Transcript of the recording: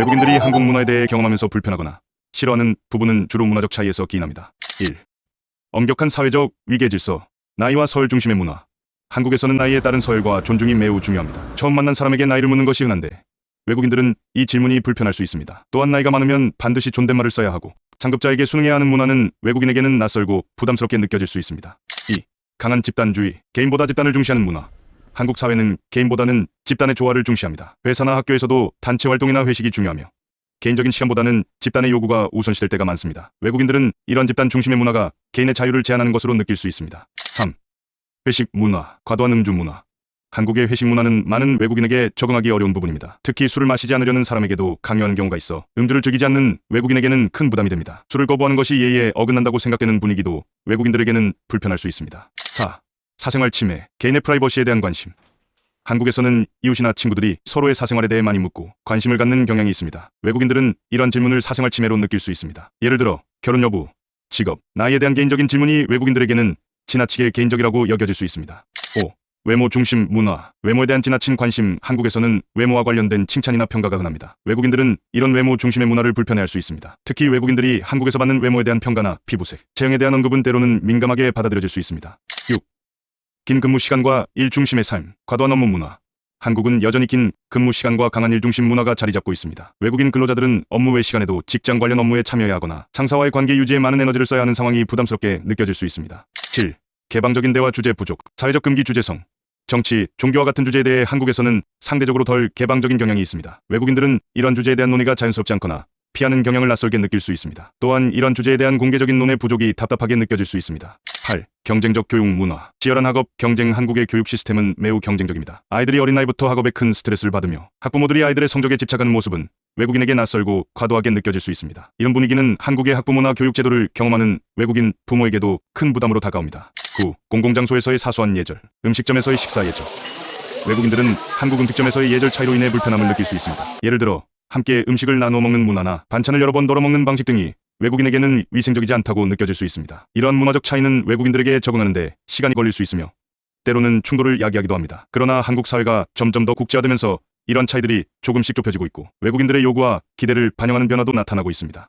외국인들이 한국 문화에 대해 경험하면서 불편하거나 싫어하는 부분은 주로 문화적 차이에서 기인합니다. 1. 엄격한 사회적 위계 질서, 나이와 서열 중심의 문화. 한국에서는 나이에 따른 서열과 존중이 매우 중요합니다. 처음 만난 사람에게 나이를 묻는 것이 흔한데 외국인들은 이 질문이 불편할 수 있습니다. 또한 나이가 많으면 반드시 존댓말을 써야 하고 상급자에게 순응해야 하는 문화는 외국인에게는 낯설고 부담스럽게 느껴질 수 있습니다. 2. 강한 집단주의, 개인보다 집단을 중시하는 문화. 한국 사회는 개인보다는 집단의 조화를 중시합니다. 회사나 학교에서도 단체 활동이나 회식이 중요하며 개인적인 시간보다는 집단의 요구가 우선시될 때가 많습니다. 외국인들은 이런 집단 중심의 문화가 개인의 자유를 제한하는 것으로 느낄 수 있습니다. 3. 회식 문화, 과도한 음주 문화. 한국의 회식 문화는 많은 외국인에게 적응하기 어려운 부분입니다. 특히 술을 마시지 않으려는 사람에게도 강요하는 경우가 있어 음주를 즐기지 않는 외국인에게는 큰 부담이 됩니다. 술을 거부하는 것이 예의에 어긋난다고 생각되는 분위기도 외국인들에게는 불편할 수 있습니다. 4. 사생활 침해, 개인의 프라이버시에 대한 관심. 한국에서는 이웃이나 친구들이 서로의 사생활에 대해 많이 묻고 관심을 갖는 경향이 있습니다. 외국인들은 이런 질문을 사생활 침해로 느낄 수 있습니다. 예를 들어 결혼 여부, 직업, 나이에 대한 개인적인 질문이 외국인들에게는 지나치게 개인적이라고 여겨질 수 있습니다. 5. 외모 중심 문화, 외모에 대한 지나친 관심. 한국에서는 외모와 관련된 칭찬이나 평가가 흔합니다. 외국인들은 이런 외모 중심의 문화를 불편해할 수 있습니다. 특히 외국인들이 한국에서 받는 외모에 대한 평가나 피부색, 체형에 대한 언급은 때로는 민감하게 받아들여질 수 있습니다. 6. 긴 근무 시간과 일 중심의 삶, 과도한 업무 문화. 한국은 여전히 긴 근무 시간과 강한 일 중심 문화가 자리 잡고 있습니다. 외국인 근로자들은 업무 외 시간에도 직장 관련 업무에 참여해야 하거나 상사와의 관계 유지에 많은 에너지를 써야 하는 상황이 부담스럽게 느껴질 수 있습니다. 7. 개방적인 대화 주제 부족, 사회적 금기 주제성. 정치, 종교와 같은 주제에 대해 한국에서는 상대적으로 덜 개방적인 경향이 있습니다. 외국인들은 이런 주제에 대한 논의가 자연스럽지 않거나 피하는 경향을 낯설게 느낄 수 있습니다. 또한 이런 주제에 대한 공개적인 논의 부족이 답답하게 느껴질 수 있습니다. 8. 경쟁적 교육 문화, 치열한 학업 경쟁. 한국의 교육 시스템은 매우 경쟁적입니다. 아이들이 어린 나이부터 학업에 큰 스트레스를 받으며 학부모들이 아이들의 성적에 집착하는 모습은 외국인에게 낯설고 과도하게 느껴질 수 있습니다. 이런 분위기는 한국의 학부모나 교육 제도를 경험하는 외국인 부모에게도 큰 부담으로 다가옵니다. 9. 공공장소에서의 사소한 예절, 음식점에서의 식사 예절. 외국인들은 한국 음식점에서의 예절 차이로 인해 불편함을 느낄 수 있습니다. 예를 들어 함께 음식을 나누어 먹는 문화나 반찬을 여러 번 덜어 먹는 방식 등이 외국인에게는 위생적이지 않다고 느껴질 수 있습니다. 이러한 문화적 차이는 외국인들에게 적응하는데 시간이 걸릴 수 있으며 때로는 충돌을 야기하기도 합니다. 그러나 한국 사회가 점점 더 국제화되면서 이런 차이들이 조금씩 좁혀지고 있고 외국인들의 요구와 기대를 반영하는 변화도 나타나고 있습니다.